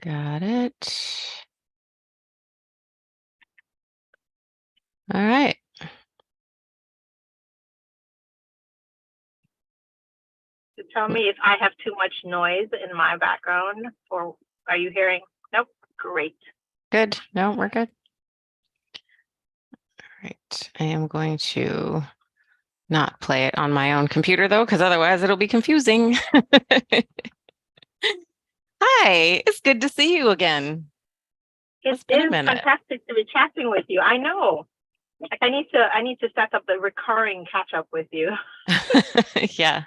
Got it. All right. Tell me if I have too much noise in my background, or are you hearing? Nope. Great. Good. No, we're good. All right. I am going to not play it on my own computer though, because otherwise it'll be confusing. Hi, it's good to see you again. It is fantastic to be chatting with you. I know. Like I need to set up the recurring catch up with you. Yeah.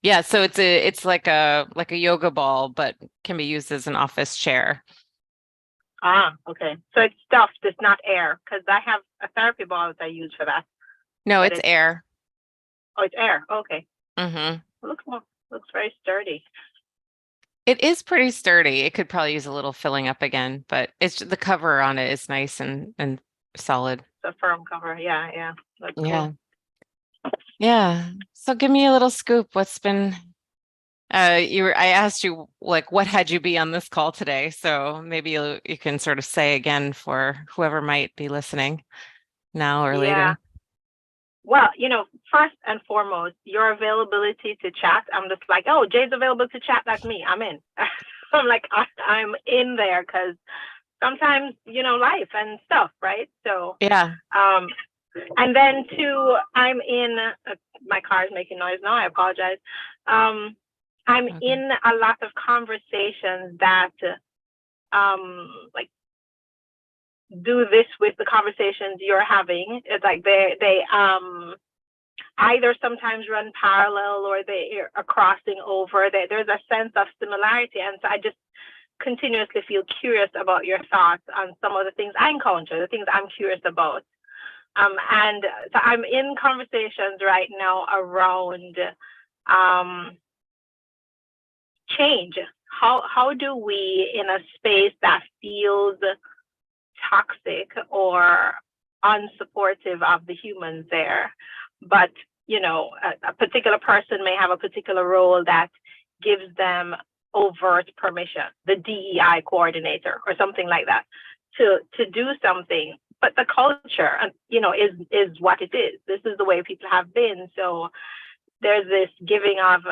Yeah, so it's like a yoga ball, but can be used as an office chair. Ah, okay. So it's stuffed, it's not air, because I have a therapy ball that I use for that. No, it's air. Oh, it's air. Okay. Mm-hmm. Looks very sturdy. It is pretty sturdy. It could probably use a little filling up again, but it's the cover on it is nice and solid. It's a firm cover. Yeah. That's Yeah. Cool. Yeah. So give me a little scoop. What's been I asked you like what had you be on this call today? So maybe you can sort of say again for whoever might be listening now or later. Well, first and foremost, your availability to chat. I'm just like, oh, Jade's available to chat. That's me. I'm in. I'm like, I'm in there because sometimes, life and stuff, right? So, yeah. And then two, I'm in, my car is making noise now. I apologize. I'm in a lot of conversations that, like, do this with the conversations you're having. It's like they either sometimes run parallel or they are crossing over. There's a sense of similarity, and so I just continuously feel curious about your thoughts on some of the things I encounter, the things I'm curious about. And so I'm in conversations right now around change. How do we, in a space that feels toxic or unsupportive of the humans there, but a particular person may have a particular role that gives them overt permission, the DEI coordinator or something like that, to do something, but the culture is what it is. This is the way people have been. So there's this giving of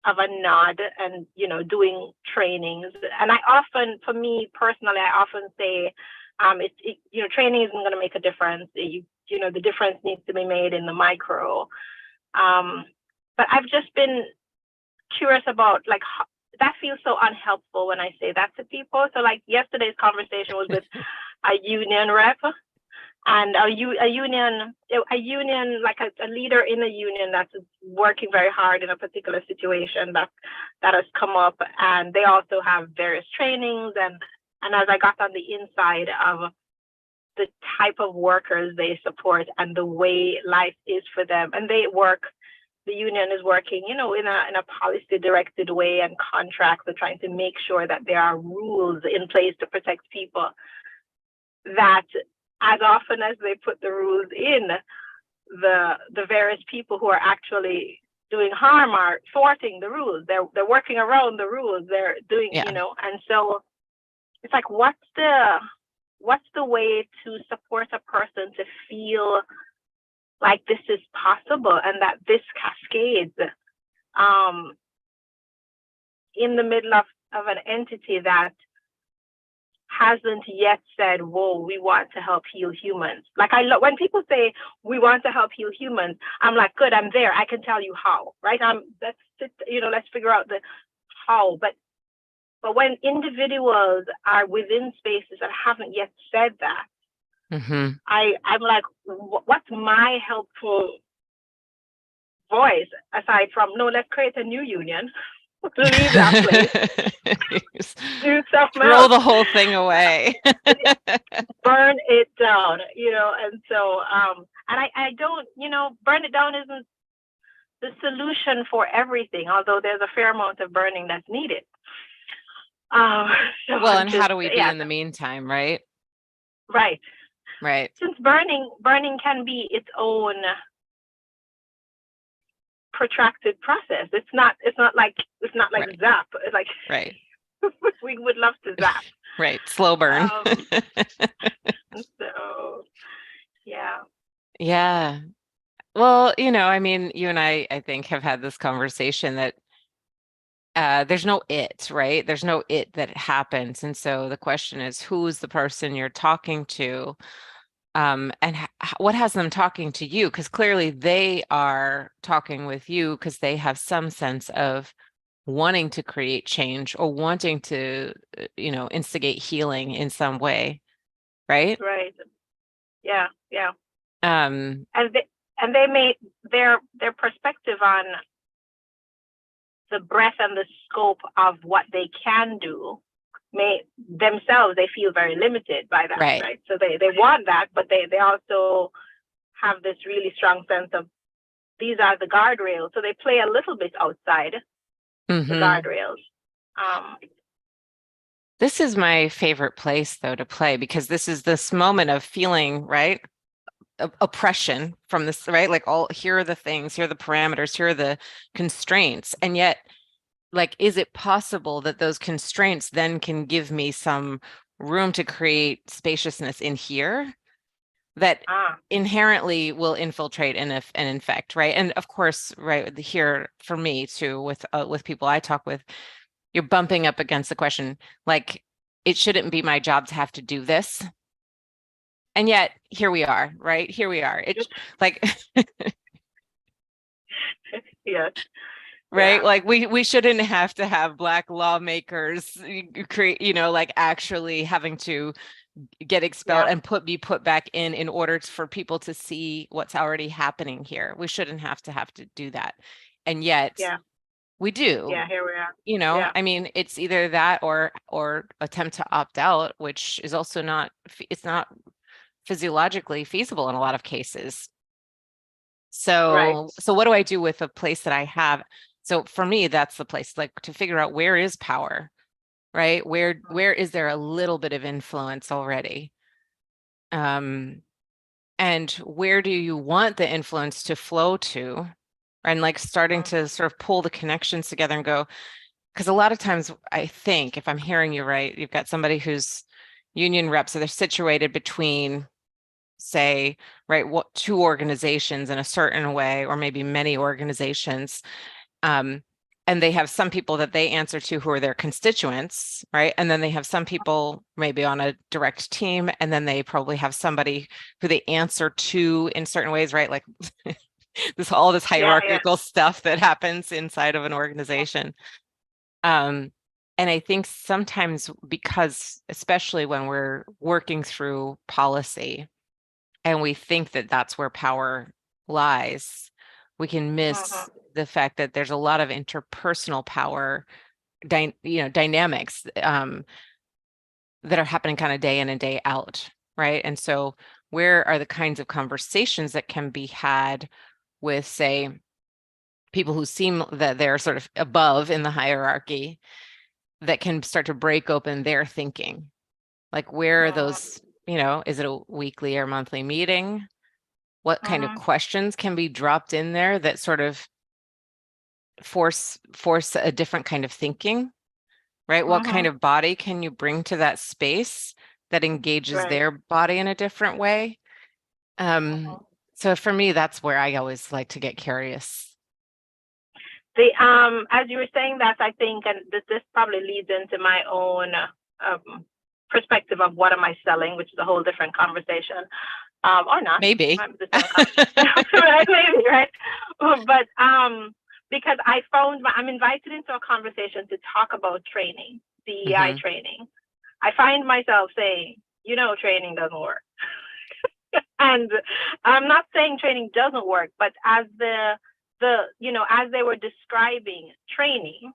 a nod and doing trainings. And I often, for me personally, I often say training isn't going to make a difference. The difference needs to be made in the micro. But I've just been curious about like that feels so unhelpful when I say that to people. So like yesterday's conversation was with a union rep, and a union, like a leader in a union that's working very hard in a particular situation that has come up, and they also have various trainings, and as I got on the inside of the type of workers they support and the way life is for them, and the union is working, in a policy directed way, and contracts are trying to make sure that there are rules in place to protect people, that as often as they put the rules in, the various people who are actually doing harm are thwarting the rules. They're working around the rules. They're doing, and so it's like, what's the way to support a person to feel like this is possible and that this cascades in the middle of an entity that hasn't yet said, whoa, we want to help heal humans. Like when people say we want to help heal humans, I'm like, good, I'm there. I can tell you how, right? Let's figure out the how. But when individuals are within spaces that haven't yet said that, I'm like, what's my helpful voice aside from, no, let's create a new union. Leave that place. Do something else. Throw the whole thing away. Burn it down, and so and I don't, burn it down isn't the solution for everything, although there's a fair amount of burning that's needed. Well, and how do we be in the meantime, right? Right. Since burning can be its own protracted process. It's not like zap. It's like right. we would love to zap. Right. Slow burn. So, yeah. Yeah. Well, I mean, you and I think have had this conversation that there's no it, right? There's no it that happens. And so the question is, who's the person you're talking to? And what has them talking to you? Because clearly they are talking with you because they have some sense of wanting to create change or wanting to, instigate healing in some way, right? Right. Yeah. Yeah. Um, And they may their perspective on the breadth and the scope of what they can do may themselves, they feel very limited by that, right. right? So they want that, but they also have this really strong sense of these are the guardrails. So they play a little bit outside the guardrails. This is my favorite place, though, to play, because this is this moment of feeling, right? Oppression from this, right? Like, here are the things, here are the parameters, here are the constraints. And yet, like, is it possible that those constraints then can give me some room to create spaciousness in here that inherently will infiltrate and infect, right? And of course, right here for me too, with people I talk with, you're bumping up against the question, like, it shouldn't be my job to have to do this. And yet here we are, right? Here we are. It's like, yes. right? Yeah. Like we shouldn't have to have Black lawmakers create, like actually having to get expelled and be put back in order for people to see what's already happening here. We shouldn't have to do that. And yet we do. Yeah, here we are. I mean, it's either that or attempt to opt out, which is also it's not physiologically feasible in a lot of cases. So what do I do with a place that I have? So for me, that's the place, like, to figure out where is power, right? Where is there a little bit of influence already? And where do you want the influence to flow to? And like starting to sort of pull the connections together and go, because a lot of times I think, if I'm hearing you right, you've got somebody who's union rep, so they're situated between, say, right, two organizations in a certain way, or maybe many organizations. And they have some people that they answer to who are their constituents, right? And then they have some people maybe on a direct team, and then they probably have somebody who they answer to in certain ways, right? Like all this hierarchical stuff that happens inside of an organization. And I think sometimes, because especially when we're working through policy and we think that that's where power lies, we can miss the fact that there's a lot of interpersonal power dynamics that are happening kind of day in and day out, right? And so where are the kinds of conversations that can be had with, say, people who seem that they're sort of above in the hierarchy, that can start to break open their thinking? Like, where are those, is it a weekly or monthly meeting? What kind of questions can be dropped in there that sort of force a different kind of thinking, right? What kind of body can you bring to that space that engages their body in a different way? So for me, that's where I always like to get curious. As you were saying that, I think, and this probably leads into my own perspective of what am I selling, which is a whole different conversation, or not. Maybe. Right, maybe, right? But because I'm invited into a conversation to talk about training, DEI training. I find myself saying, training doesn't work. And I'm not saying training doesn't work, but as as they were describing training,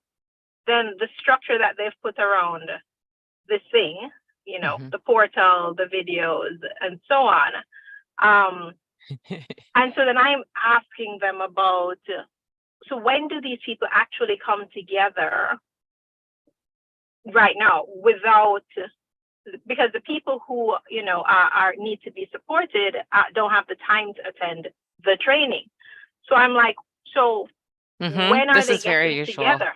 then the structure that they've put around this thing, the portal, the videos, and so on. And so then I'm asking them about, so when do these people actually come together right now because the people who, are need to be supported don't have the time to attend the training. So I'm like, so when are they getting together?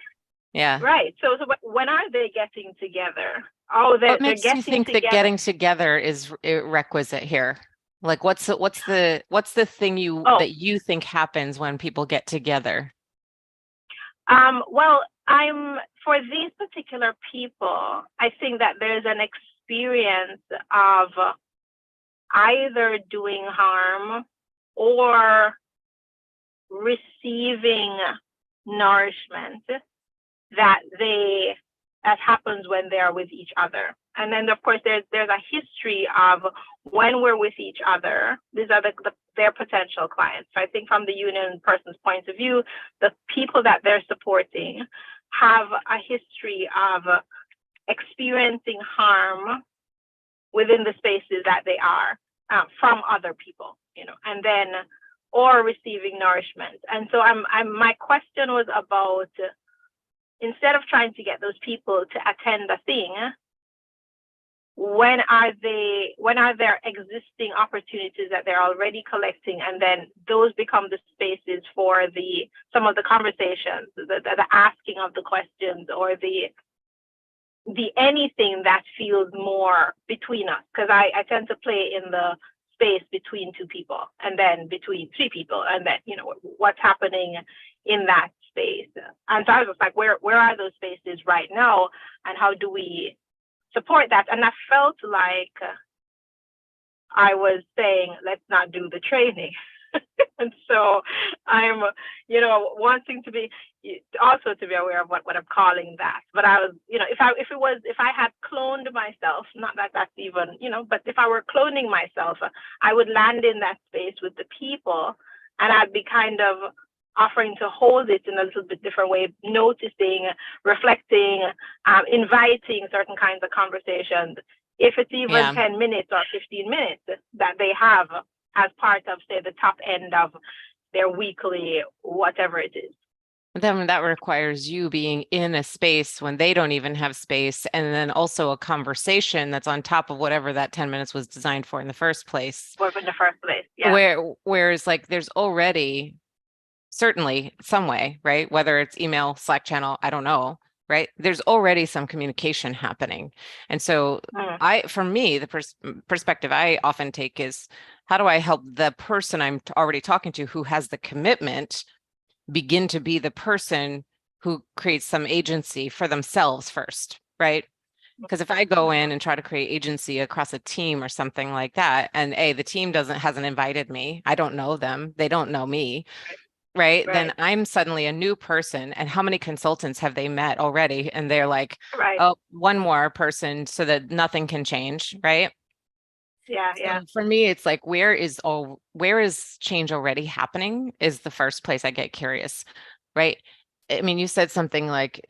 Yeah. Right. So when are they getting together? Oh, What they're makes you getting think that together. getting together is requisite here? Like what's the thing Oh, that you think happens when people get together? well, for these particular people, I think that there's an experience of either doing harm or receiving nourishment that happens when they are with each other. And then of course there's a history of when we're with each other, these are their potential clients. So I think from the union person's point of view, the people that they're supporting have a history of experiencing harm within the spaces that they are, from other people, and then or receiving nourishment. And so my question was about, instead of trying to get those people to attend the thing, when are there existing opportunities that they're already collecting, and then those become the spaces for some of the conversations, the asking of the questions, or the anything that feels more between us, because I tend to play in the space between two people, and then between three people, and then what's happening in that space. And so I was just like, where are those spaces right now, and how do we support that? And I felt like I was saying, let's not do the training. And so I'm, wanting to be also to be aware of what I'm calling that. But I was, if I had cloned myself, not that that's even, but if I were cloning myself, I would land in that space with the people, and I'd be kind of offering to hold it in a little bit different way, noticing, reflecting, inviting certain kinds of conversations. If it's even Yeah. 10 minutes or 15 minutes that they have as part of, say, the top end of their weekly, whatever it is. Then that requires you being in a space when they don't even have space, and then also a conversation that's on top of whatever that 10 minutes was designed for in the first place. Or in the first place, yeah. Whereas like there's already certainly some way, right? Whether it's email, Slack channel, I don't know, right? There's already some communication happening. And so for me, the perspective I often take is, how do I help the person I'm already talking to who has the commitment begin to be the person who creates some agency for themselves first, right? Because if I go in and try to create agency across a team or something like that, and the team hasn't invited me, I don't know them, they don't know me, right? Then I'm suddenly a new person. And how many consultants have they met already? And they're like, oh, one more person so that nothing can change, right? Yeah, yeah. So for me, it's like, where is change already happening is the first place I get curious, right? I mean, you said something like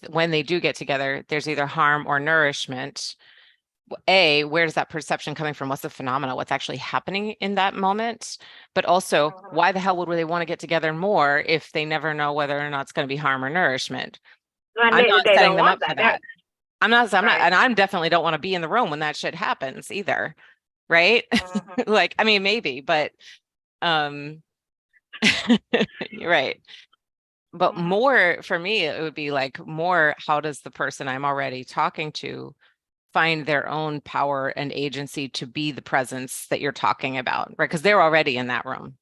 when they do get together, there's either harm or nourishment. Where's that perception coming from? What's the phenomena? What's actually happening in that moment? But also, why the hell would they want to get together more if they never know whether or not it's going to be harm or nourishment? And I'm not they setting don't them want up for that. that. I'm not, and I'm definitely don't want to be in the room when that shit happens either. Right? Like, I mean, maybe, but you're right. But more for me, it would be like more, how does the person I'm already talking to find their own power and agency to be the presence that you're talking about, right? Because they're already in that room.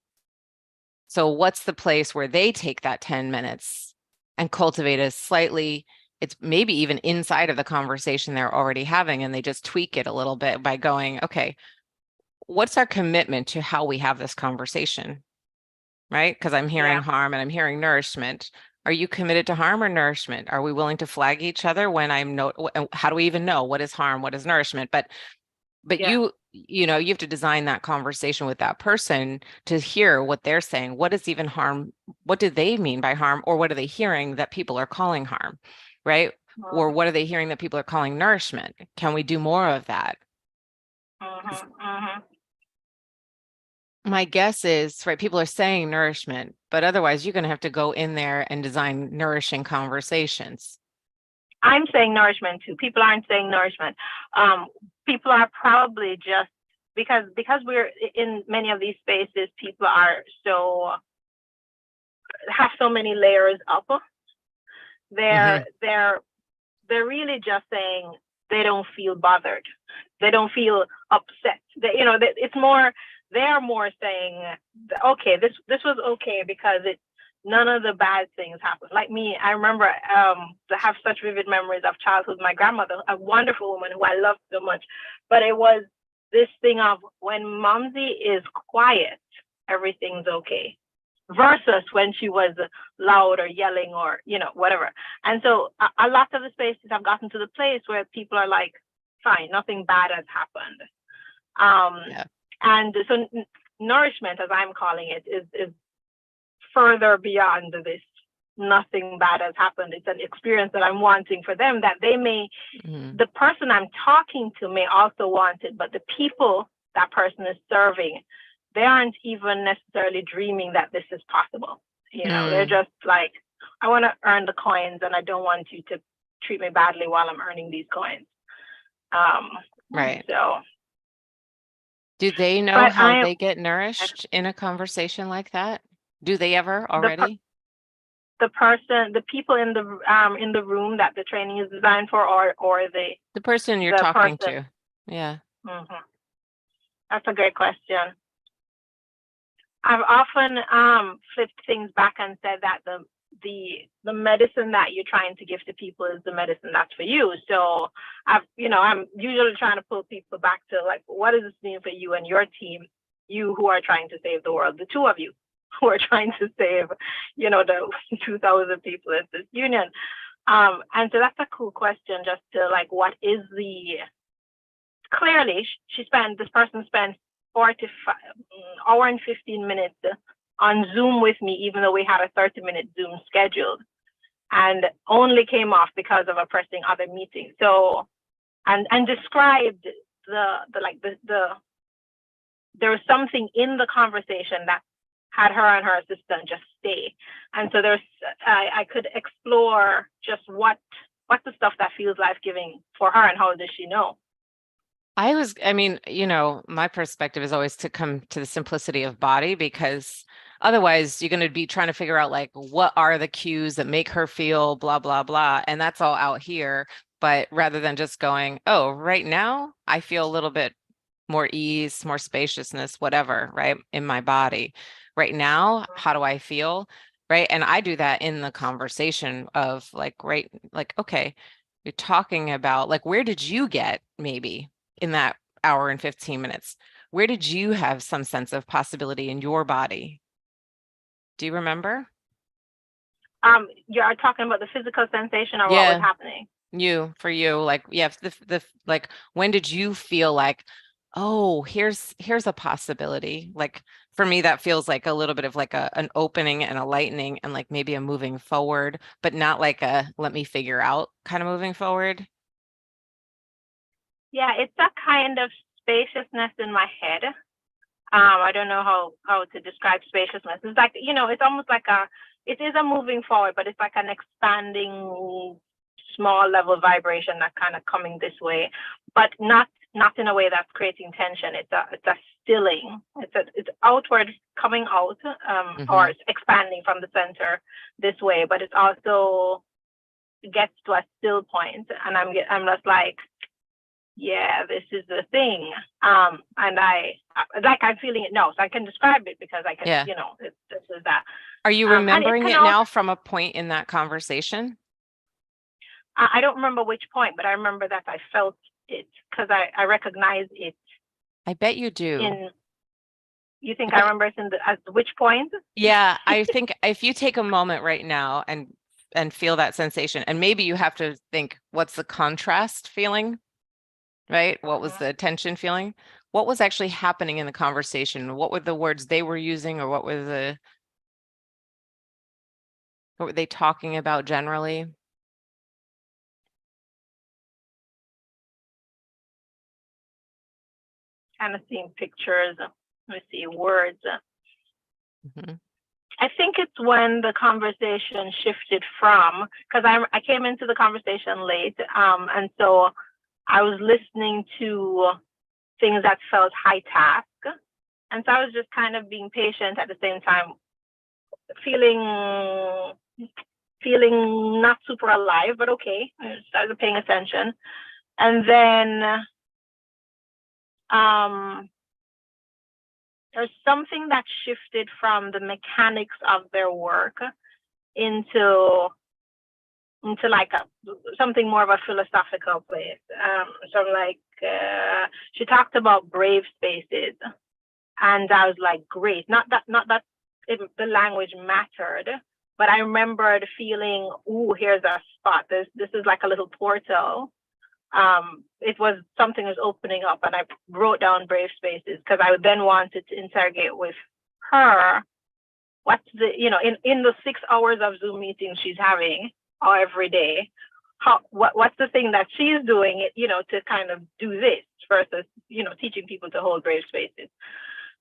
So what's the place where they take that 10 minutes and cultivate a slightly, it's maybe even inside of the conversation they're already having, and they just tweak it a little bit by going, okay, what's our commitment to how we have this conversation, right? Because I'm hearing harm and I'm hearing nourishment. Are you committed to harm or nourishment? Are we willing to flag each other when how do we even know what is harm, what is nourishment? But you have to design that conversation with that person to hear what they're saying. What is even harm? What do they mean by harm? Or what are they hearing that people are calling harm, right? Or what are they hearing that people are calling nourishment? Can we do more of that? My guess is, right, people are saying nourishment, but otherwise you're going to have to go in there and design nourishing conversations. I'm saying nourishment too. People aren't saying nourishment. People are probably just, because we're in many of these spaces, people are have so many layers up They're really just saying they don't feel bothered. They don't feel upset. It's more, they're more saying, okay, this was okay because none of the bad things happened. Like me, I remember to have such vivid memories of childhood. My grandmother, a wonderful woman who I loved so much, but it was this thing of when Momsy is quiet, everything's okay, versus when she was loud or yelling or whatever. And so a lot of the spaces have gotten to the place where people are like, fine, nothing bad has happened. And so nourishment, as I'm calling it, is further beyond this. Nothing bad has happened. It's an experience that I'm wanting for them, that they may, the person I'm talking to may also want it, but the people that person is serving, they aren't even necessarily dreaming that this is possible. They're just like, I want to earn the coins and I don't want you to treat me badly while I'm earning these coins. Right. So do they know how they get nourished in a conversation like that? Do they ever already? The people in the room that the training is designed for, or the person you're talking to? Yeah. That's a great question. I've often flipped things back and said that the medicine that you're trying to give to people is the medicine that's for you. So I'm usually trying to pull people back to, like, what does this mean for you and your team? You who are trying to save the world, the two of you who are trying to save, the 2,000 people in this union. And so that's a cool question, just to, like, what is clearly this person spent 45 hour and 15 minutes on Zoom with me, even though we had a 30-minute Zoom scheduled, and only came off because of a pressing other meeting. So, and described there was something in the conversation that had her and her assistant just stay. And so I could explore just what's the stuff that feels life-giving for her, and how does she know? My perspective is always to come to the simplicity of body, because otherwise you're going to be trying to figure out, like, what are the cues that make her feel blah, blah, blah. And that's all out here. But rather than just going, oh, right now I feel a little bit more ease, more spaciousness, whatever, right, in my body. Right now, how do I feel? Right. And I do that in the conversation of, like, right, like, okay, you're talking about, like, where did you get maybe in that hour and 15 minutes? Where did you have some sense of possibility in your body? Do you remember? You're talking about the physical sensation, or what was happening? For you, like, yeah, like, when did you feel like, oh, here's a possibility? Like, for me, that feels like a little bit of like an opening and a lightening, and like maybe a moving forward, but not like a let me figure out kind of moving forward. Yeah, it's a kind of spaciousness in my head. I don't know how to describe spaciousness. It's like, it's almost like it is a moving forward, but it's like an expanding small level vibration that's kind of coming this way, but not in a way that's creating tension. It's a stilling. It's outward coming out, or it's expanding from the center this way, but it also gets to a still point, and I'm just like, yeah, this is the thing. And I'm feeling it now, so I can describe it because I can, this is that. Are you remembering it now from a point in that conversation? I don't remember which point, but I remember that I felt it because I recognize it. I bet you do. You think I remember it at which point? Yeah, I think if you take a moment right now and feel that sensation, and maybe you have to think, what's the contrast feeling? Right? What was the tension feeling? What was actually happening in the conversation? What were the words they were using, or what were they talking about generally? Kind of seeing pictures. Let me see, words. I think it's when the conversation shifted from, because I came into the conversation late, and so I was listening to things that felt high task. And so I was just kind of being patient at the same time, feeling feeling not super alive, but okay. I started paying attention. And then there's something that shifted from the mechanics of their work into like something more of a philosophical place. So like she talked about brave spaces, and I was like, great. Not that the language mattered, but I remembered feeling, ooh, here's a spot. This is like a little portal. It was something was opening up, and I wrote down brave spaces because I then wanted to interrogate with her. What's the, in the 6 hours of Zoom meetings she's having every day, what's the thing that she's doing, to kind of do this versus, teaching people to hold brave spaces.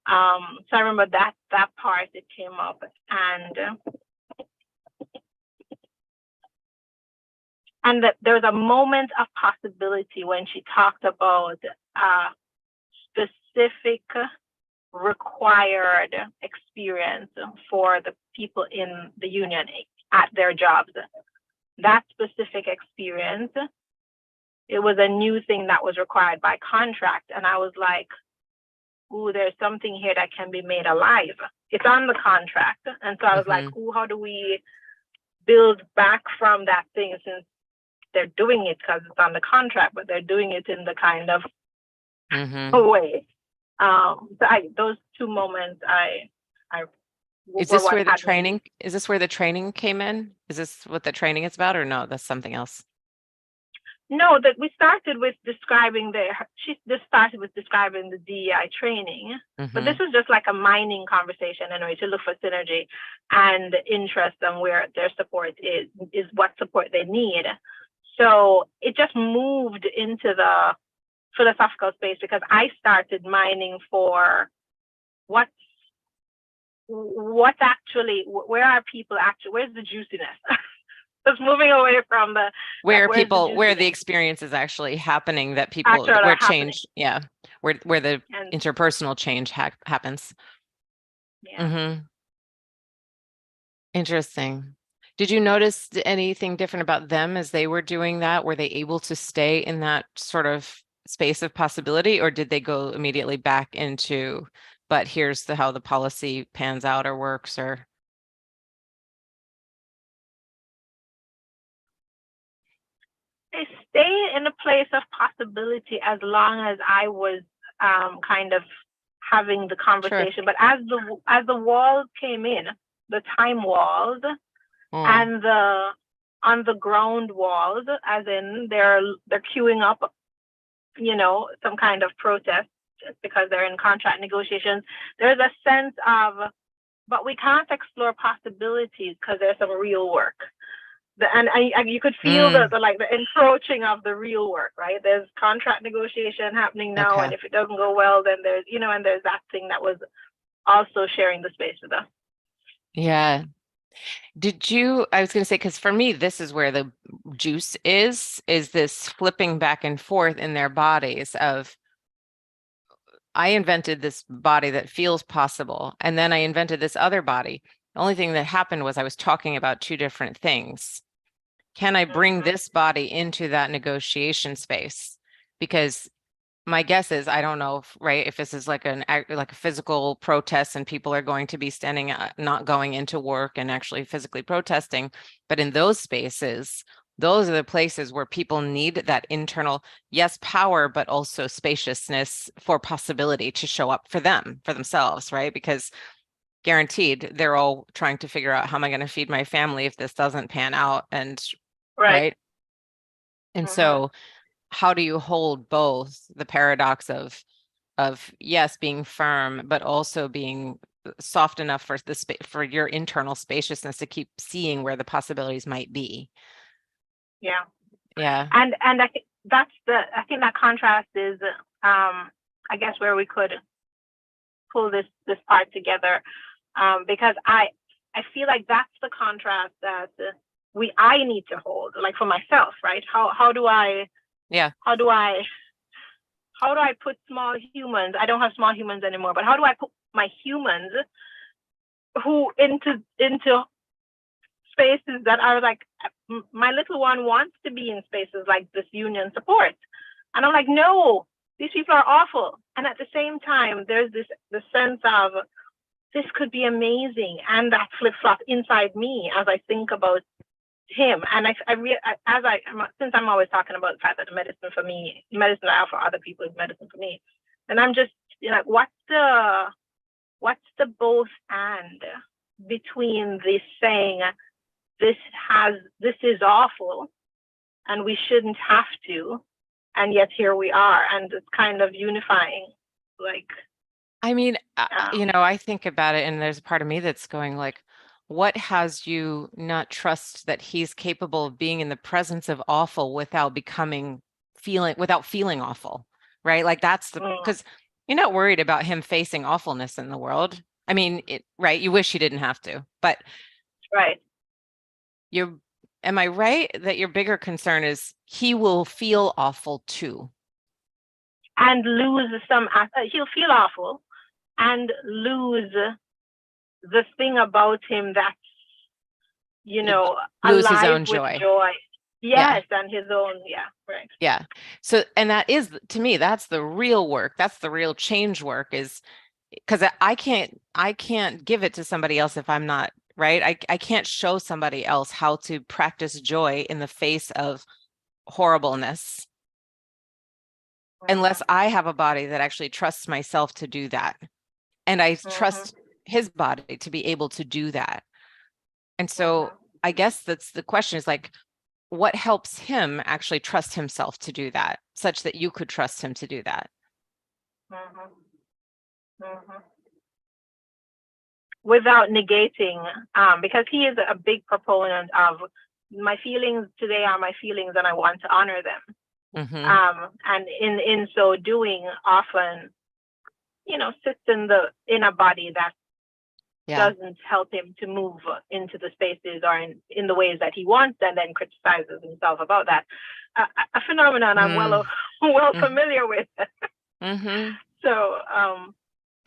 So I remember that part, it came up, and that there was a moment of possibility when she talked about specific required experience for the people in the union at their jobs. That specific experience, it was a new thing that was required by contract. And I was like, ooh, there's something here that can be made alive. It's on the contract. And so I was like, ooh, how do we build back from that thing, since they're doing it because it's on the contract, but they're doing it in the kind of way. So those two moments, Is this where the training? Is this where the training came in? Is this what the training is about, or no? That's something else. No, that we started with describing she just started with describing the DEI training, but this is just like a mining conversation anyway, to look for synergy and interest and where their support is what support they need. So it just moved into the philosophical space because I started mining for what's actually, where are people actually, where's the juiciness? Just moving away from where the experience is actually happening, that people, where change, where the interpersonal change happens. Yeah. Interesting. Did you notice anything different about them as they were doing that? Were they able to stay in that sort of space of possibility, or did they go immediately back into, but here's how the policy pans out or works, or? They stay in a place of possibility as long as I was kind of having the conversation. Sure. But as the walls came in, the time walls and the on the ground walls, as in they're queuing up, some kind of protest because they're in contract negotiations. There's a sense of, but we can't explore possibilities because there's some real work. And you could feel the encroaching of the real work, right? There's contract negotiation happening now, and if it doesn't go well, then there's, and there's that thing that was also sharing the space with us. Yeah. I was going to say, because for me, this is where the juice is this flipping back and forth in their bodies of, I invented this body that feels possible, and then I invented this other body. The only thing that happened was I was talking about two different things. Can I bring this body into that negotiation space? Because my guess is, I don't know if this is like a physical protest and people are going to be standing, not going into work and actually physically protesting. But in those spaces, those are the places where people need that internal, yes, power, but also spaciousness for possibility to show up for themselves, right? Because guaranteed, they're all trying to figure out, how am I going to feed my family if this doesn't pan out? And right. And so how do you hold both the paradox of yes, being firm, but also being soft enough for for your internal spaciousness to keep seeing where the possibilities might be? Yeah. And I think I think that contrast is I guess where we could pull this part together, because I feel like that's the contrast that I need to hold, like for myself, right? How do I put small humans? I don't have small humans anymore, but how do I put my humans who into spaces that I was like, my little one wants to be in spaces like this union support. And I'm like, no, these people are awful. And at the same time, there's the sense of this could be amazing. And that flip flop inside me as I think about him. And since I'm always talking about the fact that the medicine for me, medicine I offer other people is medicine for me. And I'm just, like, what's the both and between this saying this is awful and we shouldn't have to, and yet here we are, and it's kind of unifying, like. I mean, I think about it and there's a part of me that's going like, what has you not trust that he's capable of being in the presence of awful without feeling awful, right? Like that's because you're not worried about him facing awfulness in the world. I mean, right. You wish he didn't have to, but right. Am I right that your bigger concern is he will feel awful too? And lose he'll feel awful and lose the thing about him that's, lose his own joy. Yes, yeah. And his own, yeah, right. Yeah. So, and that is, to me, that's the real work. That's the real change work, is because I can't give it to somebody else if I'm not, right? I can't show somebody else how to practice joy in the face of horribleness unless I have a body that actually trusts myself to do that. And I trust his body to be able to do that. And so I guess that's the question, is like, what helps him actually trust himself to do that, such that you could trust him to do that? Without negating, because he is a big proponent of my feelings today are my feelings and I want to honor them. And in so doing, often, sits in a body that doesn't help him to move into the spaces or in the ways that he wants, and then criticizes himself about that. A phenomenon I'm well familiar with. So,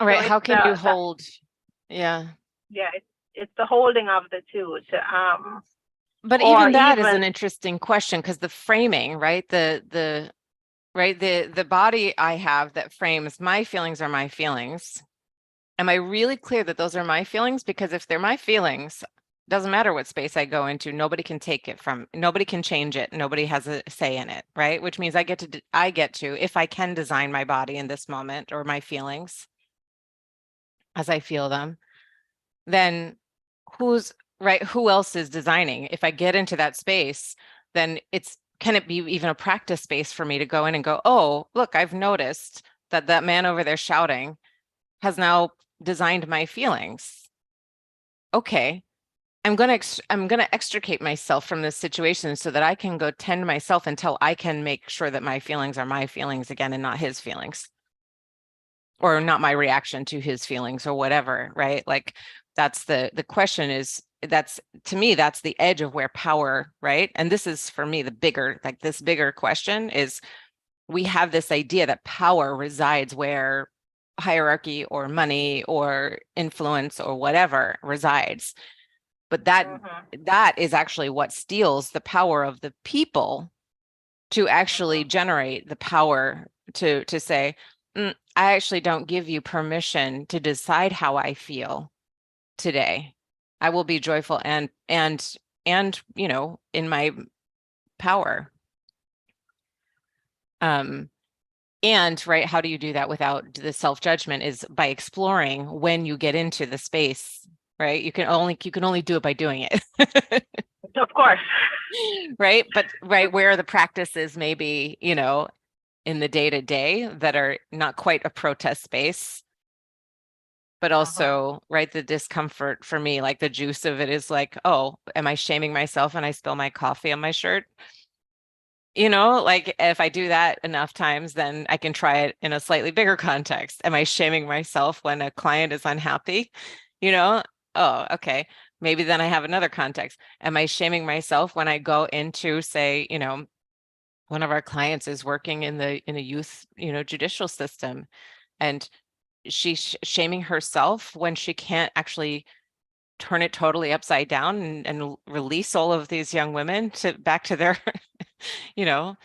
all right, how can you hold? Yeah, it's the holding of the two. But even that is an interesting question, because the framing, right? The body I have that frames my feelings are my feelings. Am I really clear that those are my feelings? Because if they're my feelings, doesn't matter what space I go into, nobody can take it nobody can change it. Nobody has a say in it, right? Which means I get to, if I can design my body in this moment or my feelings as I feel them, then who else is designing? If I get into that space, then can it be even a practice space for me to go in and go, oh, look, I've noticed that man over there shouting has now designed my feelings. Okay, I'm going to extricate myself from this situation so that I can go tend myself until I can make sure that my feelings are my feelings again and not his feelings, or not my reaction to his feelings or whatever, right? Like that's the question is, to me, that's the edge of where power, right? And this is for me, this bigger question is, we have this idea that power resides where hierarchy or money or influence or whatever resides. But that is actually what steals the power of the people to actually generate the power to say, I actually don't give you permission to decide how I feel today. I will be joyful and in my power. And right, how do you do that without the self-judgment? Is by exploring when you get into the space, right? You can only do it by doing it. Of course. Right. But where the practices maybe, in the day-to-day that are not quite a protest space, but also, right, the discomfort for me, like the juice of it is like, oh, am I shaming myself when I spill my coffee on my shirt? Like if I do that enough times, then I can try it in a slightly bigger context. Am I shaming myself when a client is unhappy? Oh, okay. Maybe then I have another context. Am I shaming myself when I go into, say, one of our clients is working in a youth, judicial system, and she's shaming herself when she can't actually turn it totally upside down and release all of these young women to back to their, you know,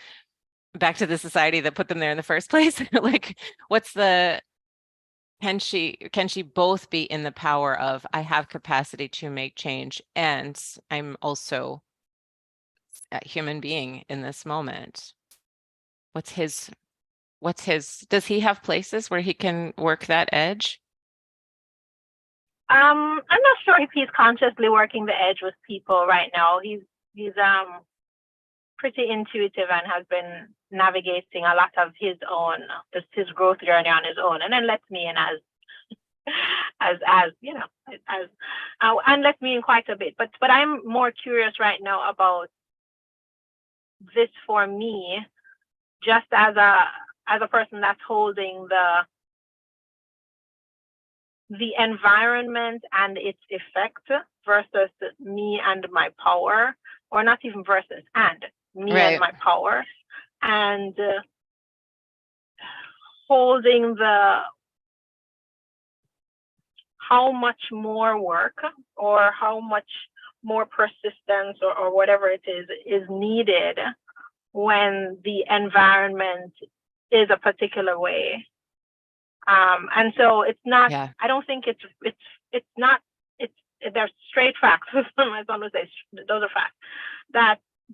back to the society that put them there in the first place? Like, can she both be in the power of, I have capacity to make change, and I'm also a human being in this moment? Does he have places where he can work that edge? I'm not sure if he's consciously working the edge with people right now. He's pretty intuitive and has been navigating a lot of his own, just his growth journey on his own, and then lets me in as you know, as and lets me in quite a bit. But I'm more curious right now about this for me, just as a person that's holding the environment and its effect versus me and my power, or not even versus, and me Right. and my power, and holding how much more work or how much more persistence or whatever it is needed when the environment is a particular way. And so it's not, Yeah. I don't think it's not, they're straight facts. My son would say, those are facts.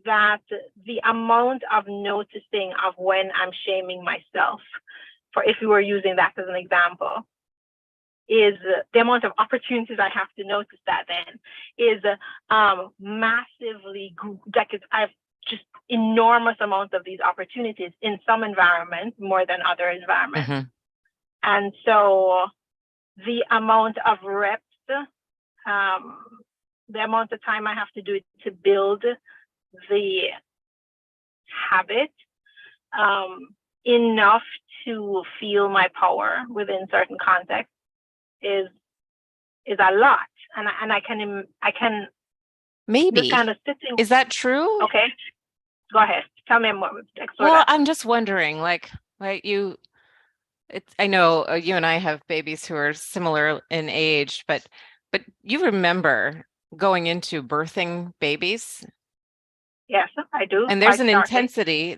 That the amount of noticing of when I'm shaming myself, for if we were using that as an example, is the amount of opportunities I have to notice that then is massively, like I've just enormous amounts of these opportunities in some environments more than other environments. Mm-hmm. And so the amount of reps, the amount of time I have to do it to build the habit enough to feel my power within certain contexts is a lot. And I can Maybe. just kind of sitting. Is that true? Okay, go ahead. Tell me more. Well, I'm just wondering, like I know you and I have babies who are similar in age, but you remember going into birthing babies? Yes, I do. And there's an intensity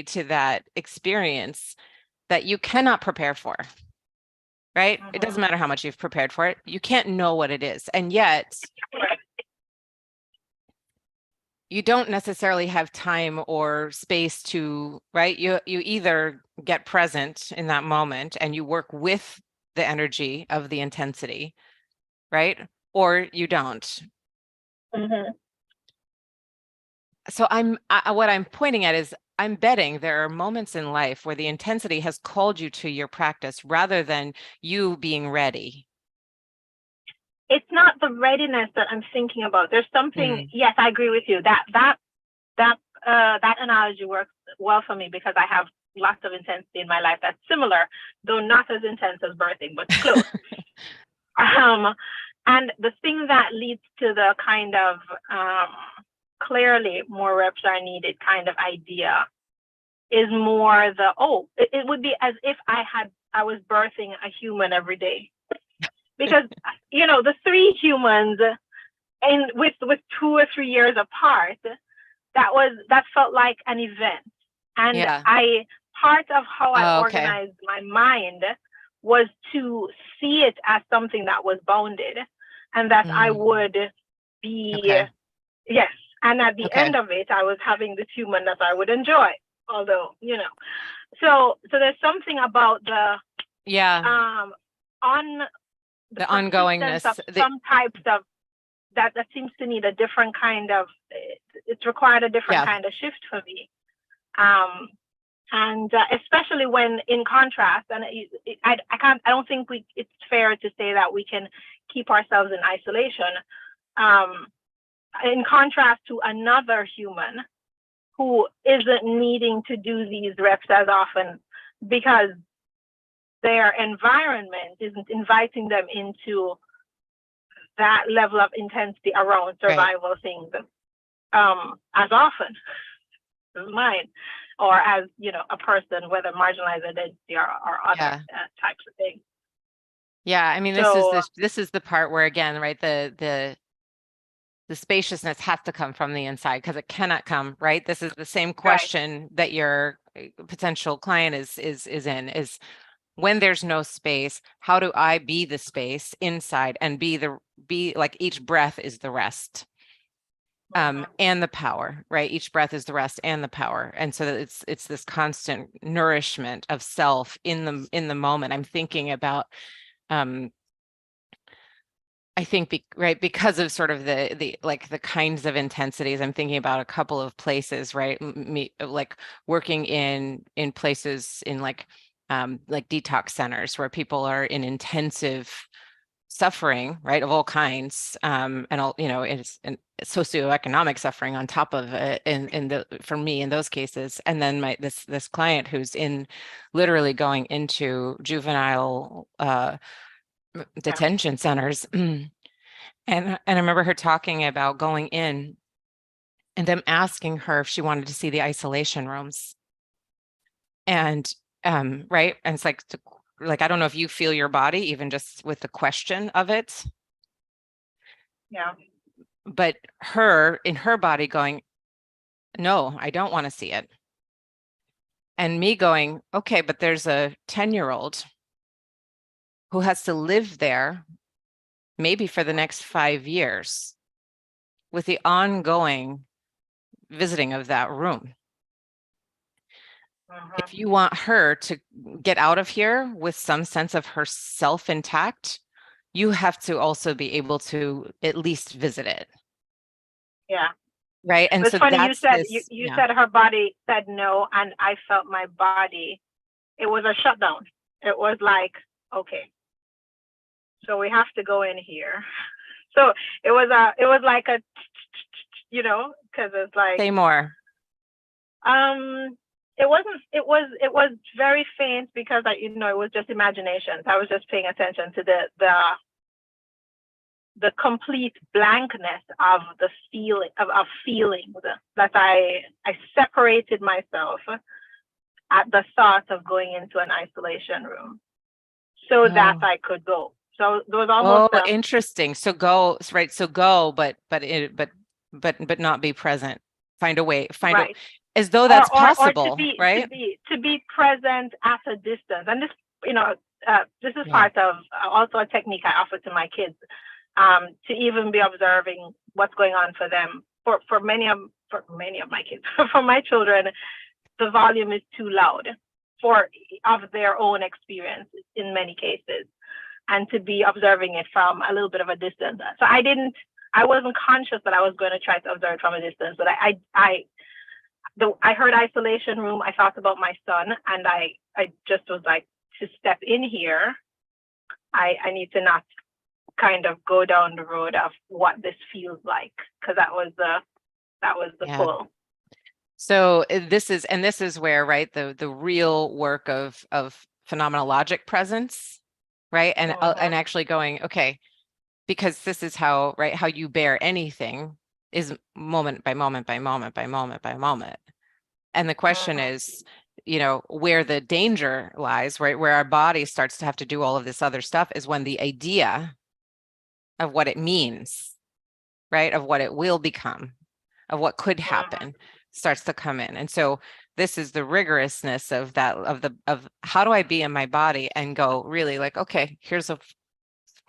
to that experience that you cannot prepare for, right? Mm-hmm. It doesn't matter how much you've prepared for it. You can't know what it is. And yet you don't necessarily have time or space to, right? You either get present in that moment and you work with the energy of the intensity, right? Or you don't. Mm-hmm. So what I'm pointing at is I'm betting there are moments in life where the intensity has called you to your practice rather than you being ready. It's not the readiness that I'm thinking about. There's something, yes, I agree with you. That analogy works well for me because I have lots of intensity in my life that's similar, though not as intense as birthing, but close. And the thing that leads to the kind of clearly more reps are needed kind of idea is more it would be as if I was birthing a human every day. Because, you know, the three humans with 2 or 3 years apart, that felt like an event. And yeah. Part of how I organized my mind was to see it as something that was bounded and that I would be, yes. And at the end of it, I was having this human that I would enjoy. Although, you know, so there's something about the ongoingness of some types of that seems to need a different kind of, it's required a different kind of shift for me. And especially when in contrast, and I don't think it's fair to say that we can keep ourselves in isolation. In contrast to another human who isn't needing to do these reps as often because their environment isn't inviting them into that level of intensity around survival things as often as mine, or as, you know, a person, whether marginalized identity or other types of things. Yeah, I mean, So, this is the part where, again, right, the spaciousness has to come from the inside because it cannot come, right? This is the same right. question that your potential client is in, is when there's no space, how do I be the space inside and be like each breath is the rest, and the power, right? Each breath is the rest and the power. And so that it's this constant nourishment of self in the moment. I'm thinking about, I think right, because of sort of the like the kinds of intensities, I'm thinking about a couple of places, right? Me like working in places in like detox centers where people are in intensive suffering, right, of all kinds, and all, it's and socioeconomic suffering on top of it in the for me in those cases. And then this client who's in literally going into juvenile Yeah. detention centers. And I remember her talking about going in and them asking her if she wanted to see the isolation rooms. And right. And it's like I don't know if you feel your body even just with the question of it, Yeah. but her in her body going, no, I don't want to see it. And me going, okay, but there's a 10-year-old who has to live there maybe for the next 5 years with the ongoing visiting of that room. If you want her to get out of here with some sense of herself intact, you have to also be able to at least visit it. Yeah. Right. And It's so funny that's this, you yeah. said her body said no, and I felt my body. It was a shutdown. It was like, okay, so we have to go in here. So it was like a, because it's like, Say more. um, it was very faint because it was just imagination. I was just paying attention to the complete blankness of the feeling of feelings that I separated myself at the thought of going into an isolation room so that Oh, I could go. So there was almost oh, interesting. So go, right. So go, but not be present. Find a way, right, as though that's or to possible, be right? present at a distance. And this, this is Yeah. part of also a technique I offer to my kids, to even be observing what's going on for them. For many of my kids, for my children, the volume is too loud for of their own experience in many cases, and to be observing it from a little bit of a distance. So I wasn't conscious that I was going to try to observe it from a distance, but I heard isolation room. I thought about my son, and I just was like, to step in here, I need to not kind of go down the road of what this feels like, because that was the Yeah. pull. So this is where, right, the real work of phenomenologic presence, right? And Mm-hmm. actually going, okay, because this is how, right, how you bear anything is moment by moment by moment by moment by moment. And the question Mm-hmm. is, where the danger lies, right? Where our body starts to have to do all of this other stuff is when the idea of what it means, right? Of what it will become, of what could Mm-hmm. happen starts to come in. And so this is the rigorousness of that, of how do I be in my body and go really like, okay, here's a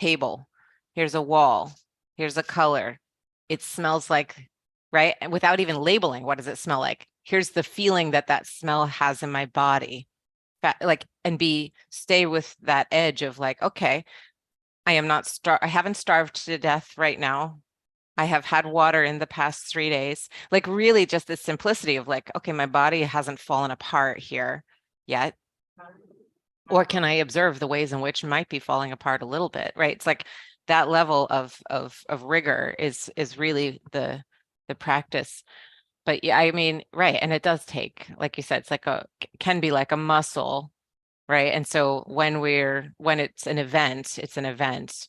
table, here's a wall, here's a color. It smells like, right? And without even labeling, what does it smell like? Here's the feeling that that smell has in my body. Like, and stay with that edge of like, okay, I am not I haven't starved to death right now. I have had water in the past 3 days. Like really just the simplicity of like, okay, my body hasn't fallen apart here yet. Or can I observe the ways in which it might be falling apart a little bit, right? It's like that level of rigor is really the practice. But yeah, I mean, right. And it does take, like you said, it's like can be like a muscle, right? And so when it's an event, it's an event.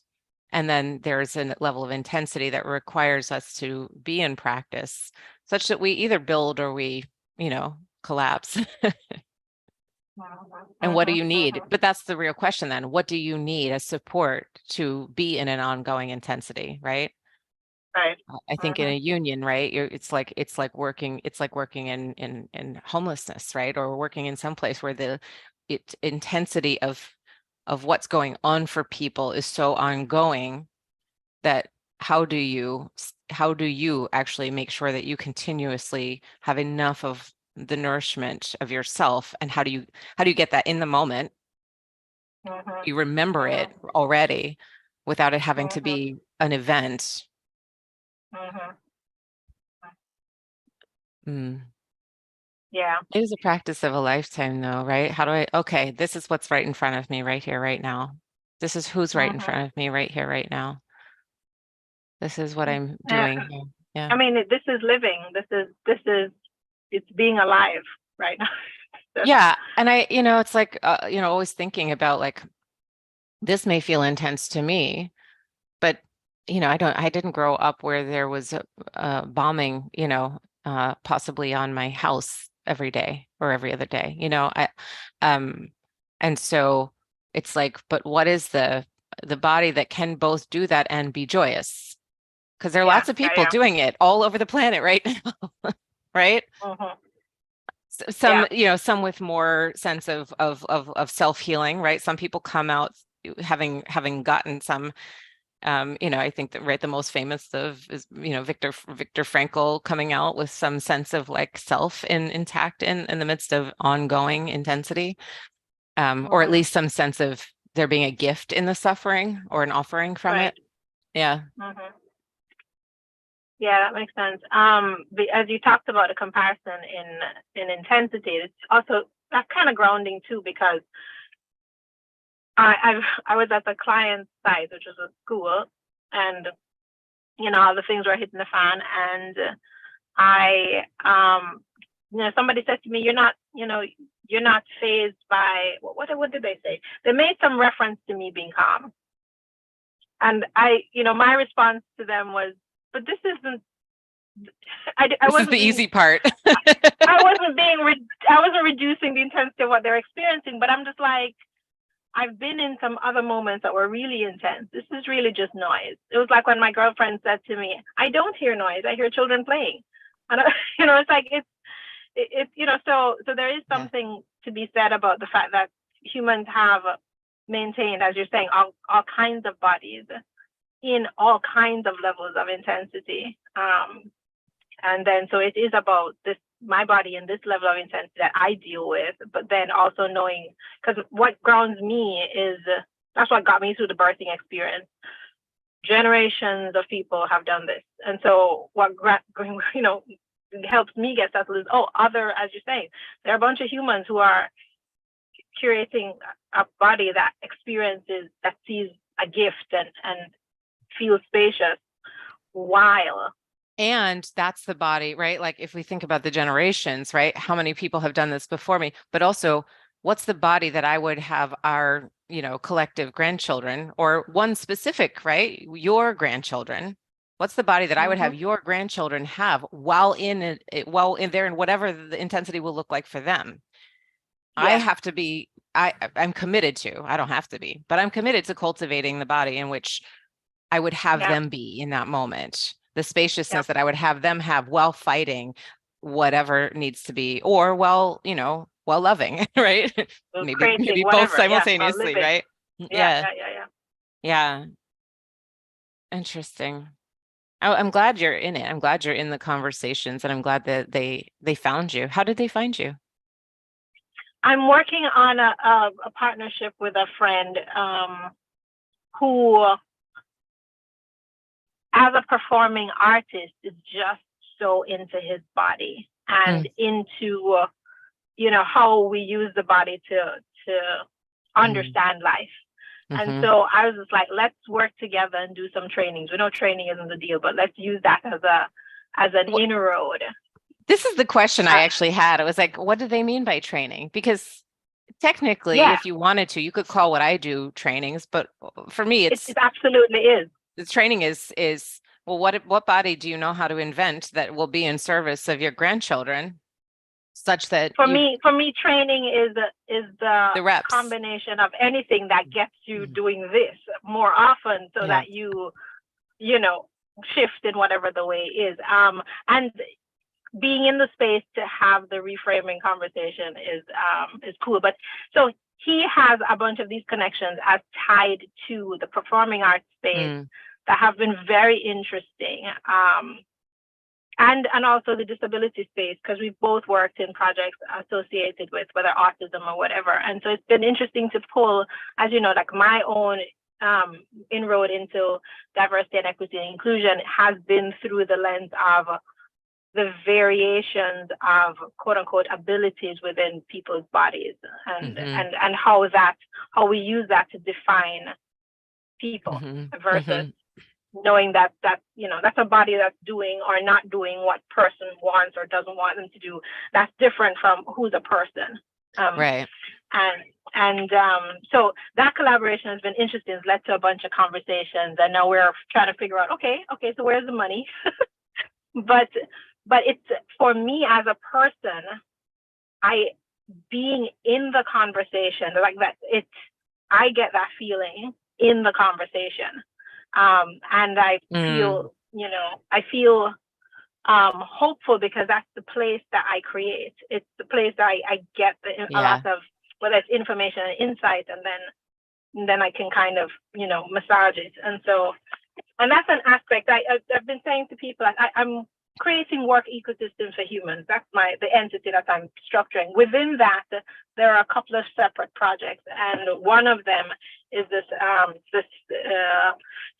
And then there's a level of intensity that requires us to be in practice such that we either build or we, collapse. And what do you need? But that's the real question then. What do you need as support to be in an ongoing intensity, right? Right. I think in a union, right? It's like working in homelessness, right? Or working in some place where the intensity of what's going on for people is so ongoing that how do you actually make sure that you continuously have enough of the nourishment of yourself, and how do you get that in the moment? You remember it already without it having to be an event. Yeah. It is a practice of a lifetime though, right? How do okay, this is what's right in front of me right here, right now. This is who's right in front of me right here, right now. This is what I'm doing here. Yeah. I mean, this is living. This is it's being alive right now. Yeah. And it's like, always thinking about like, this may feel intense to me, but I didn't grow up where there was a bombing, possibly on my house every day or every other day, and so it's like, but what is the body that can both do that and be joyous? Because there are lots of people doing it all over the planet right now, right? Some, some with more sense of self-healing, right? Some people come out having gotten some, I think that the most famous of is, Viktor Frankl coming out with some sense of like self intact in the midst of ongoing intensity, or at least some sense of there being a gift in the suffering or an offering from it. Yeah. Yeah, that makes sense. As you talked about a comparison in intensity, it's also that's kind of grounding too, because I was at the client site, which was a school, and all the things were hitting the fan, and somebody said to me, you're not phased by what did they say? They made some reference to me being calm, and my response to them was, but this isn't. This is the easy part. I wasn't reducing the intensity of what they're experiencing, but I'm just like, I've been in some other moments that were really intense. This is really just noise. It was like when my girlfriend said to me, I don't hear noise. I hear children playing. And, it's like, so there is something to be said about the fact that humans have maintained, as you're saying, all kinds of bodies in all kinds of levels of intensity. And then, so it is about my body in this level of intensity that I deal with, but then also knowing, because what grounds me is, that's what got me through the birthing experience. Generations of people have done this. And so what, helps me get settled is, as you're saying, there are a bunch of humans who are curating a body that sees a gift and feels spacious while. And that's the body, right? Like if we think about the generations, right? How many people have done this before me, but also what's the body that I would have our, collective grandchildren, or one specific, right? Your grandchildren. What's the body that I would have your grandchildren have while in there, and whatever the intensity will look like for them. Yeah. I have to be, I'm committed to, I don't have to be, but I'm committed to cultivating the body in which I would have them be in that moment. The spaciousness that I would have them have while fighting whatever needs to be, or while loving, right? Maybe both simultaneously, right? Yeah. Interesting. I'm glad you're in it. I'm glad you're in the conversations, and I'm glad that they found you. How did they find you? I'm working on a partnership with a friend who, as a performing artist, is just so into his body and into, how we use the body to understand life. And so I was just like, let's work together and do some trainings. We know training isn't the deal, but let's use that as an inroad. This is the question I actually had. I was like, what do they mean by training? Because technically, if you wanted to, you could call what I do trainings, but for me, it absolutely is. The training is well, what body do you know how to invent that will be in service of your grandchildren? such that for me, training is the reps. combination of anything that gets you doing this more often, so that you know, shift in whatever the way is. And being in the space to have the reframing conversation is cool. But so he has a bunch of these connections as tied to the performing arts space that have been very interesting. And also the disability space, because we've both worked in projects associated with whether autism or whatever. And so it's been interesting to pull, as you know, like my own inroad into diversity and equity and inclusion has been through the lens of the variations of quote unquote abilities within people's bodies, and how we use that to define people versus knowing that you know, that's a body that's doing or not doing what person wants or doesn't want them to do. That's different from who's a person. Right. And so that collaboration has been interesting. It's led to a bunch of conversations, and now we're trying to figure out, okay, so where's the money? But it's, for me as a person, being in the conversation, like that, I get that feeling in the conversation. And I feel, you know, hopeful, because that's the place that I create. It's the place that I get a lot of, whether it's information and insight, and then I can kind of, you know, massage it. And so, and that's an aspect I've been saying to people, I'm creating work ecosystems for humans. That's the entity that I'm structuring. Within that, there are a couple of separate projects, and one of them is this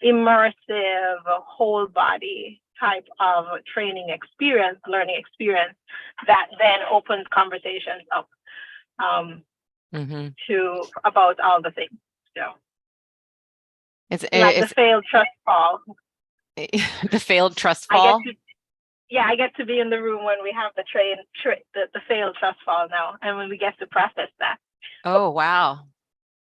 immersive whole body type of training experience, learning experience, that then opens conversations up to about all the things. So it's like the failed trust fall. The failed trust fall. I get to be in the room when we have the the failed trust fall now, and when we get to process that. Oh wow.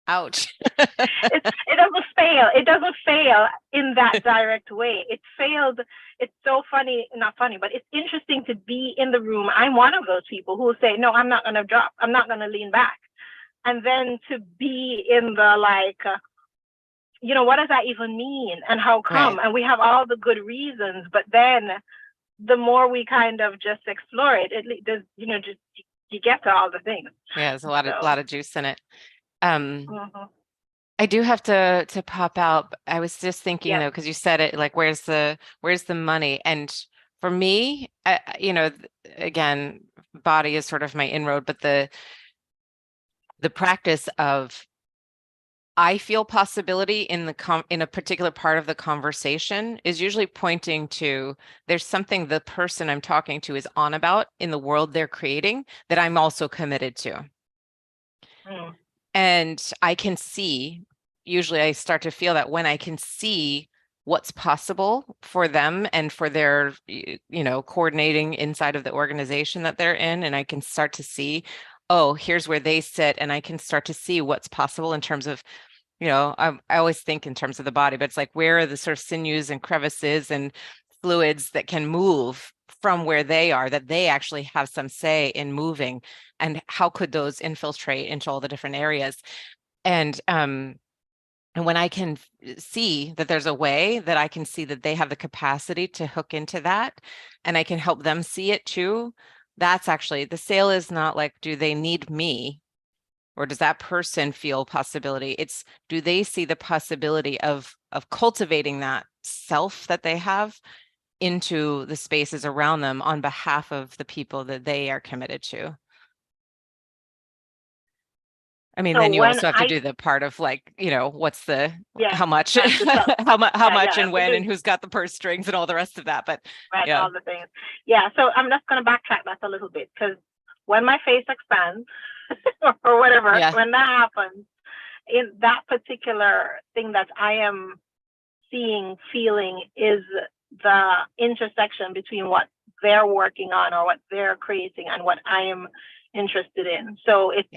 Ouch. It doesn't fail. It doesn't fail in that direct way. It failed. It's so funny, not funny, but it's interesting to be in the room. I'm one of those people who will say, no, I'm not going to drop. I'm not going to lean back. And then to be in the like, you know, what does that even mean? And how come? Right. And we have all the good reasons, but then the more we kind of just explore it, does, you know, just you get to all the things. Yeah, there's a lot of juice in it. I do have to pop out. I was just thinking though, because you said it, like, where's the money? And for me, you know, again, body is sort of my inroad, but the practice of, I feel possibility in in a particular part of the conversation is usually pointing to there's something the person I'm talking to is on about in the world they're creating that I'm also committed to. And I can see, usually I start to feel that when I can see what's possible for them and for their, you know, coordinating inside of the organization that they're in, and I can start to see, oh, here's where they sit, and I can start to see what's possible in terms of, you know, I always think in terms of the body, but it's like, where are the sort of sinews and crevices and fluids that can move from where they are, that they actually have some say in moving, and how could those infiltrate into all the different areas? And when I can see that there's a way that I can see that they have the capacity to hook into that, and I can help them see it too, that's actually, the sale is not like, do they need me? Or does that person feel possibility? It's, do they see the possibility of cultivating that self that they have into the spaces around them on behalf of the people that they are committed to? I mean, so then you also have to do the part of, like, you know, what's the, how much, how much and when, and who's got the purse strings and all the rest of that. But all the things. Yeah. So I'm just going to backtrack that a little bit, because when my face expands or whatever, when that happens, in that particular thing that I am seeing, feeling, is the intersection between what they're working on or what they're creating and what I am interested in. So it's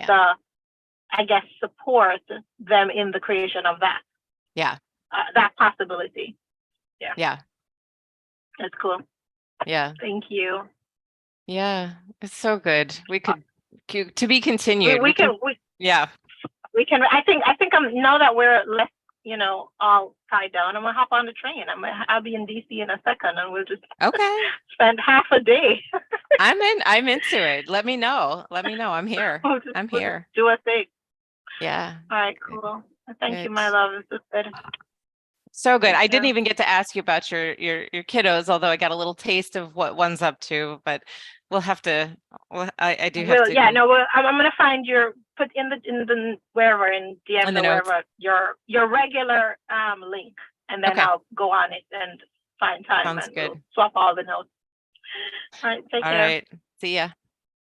I guess, support them in the creation of that. That possibility. Yeah. That's cool. Yeah. Thank you. Yeah, it's so good. We could to be continued. We can Yeah. I think I'm now that we're less, all tied down. I'm gonna hop on the train. I'll be in DC in a second, and we'll just Okay. spend half a day. I'm into it. Let me know. Let me know. I'm here. I'm we'll just here. do a thing. Yeah. All right, Good. cool. Thank you, Good. my love. It's just good. So good. Thank I didn't you. even get to ask you about your kiddos, although I got a little taste of what one's up to, but we'll have to, well, I do have Well, to yeah, no, I'm gonna find put in the wherever in on DMs the or notes. wherever your regular link, and then Okay. I'll go on it and find time, Sounds and we'll good. swap all the notes. All right, take All care. right. See ya.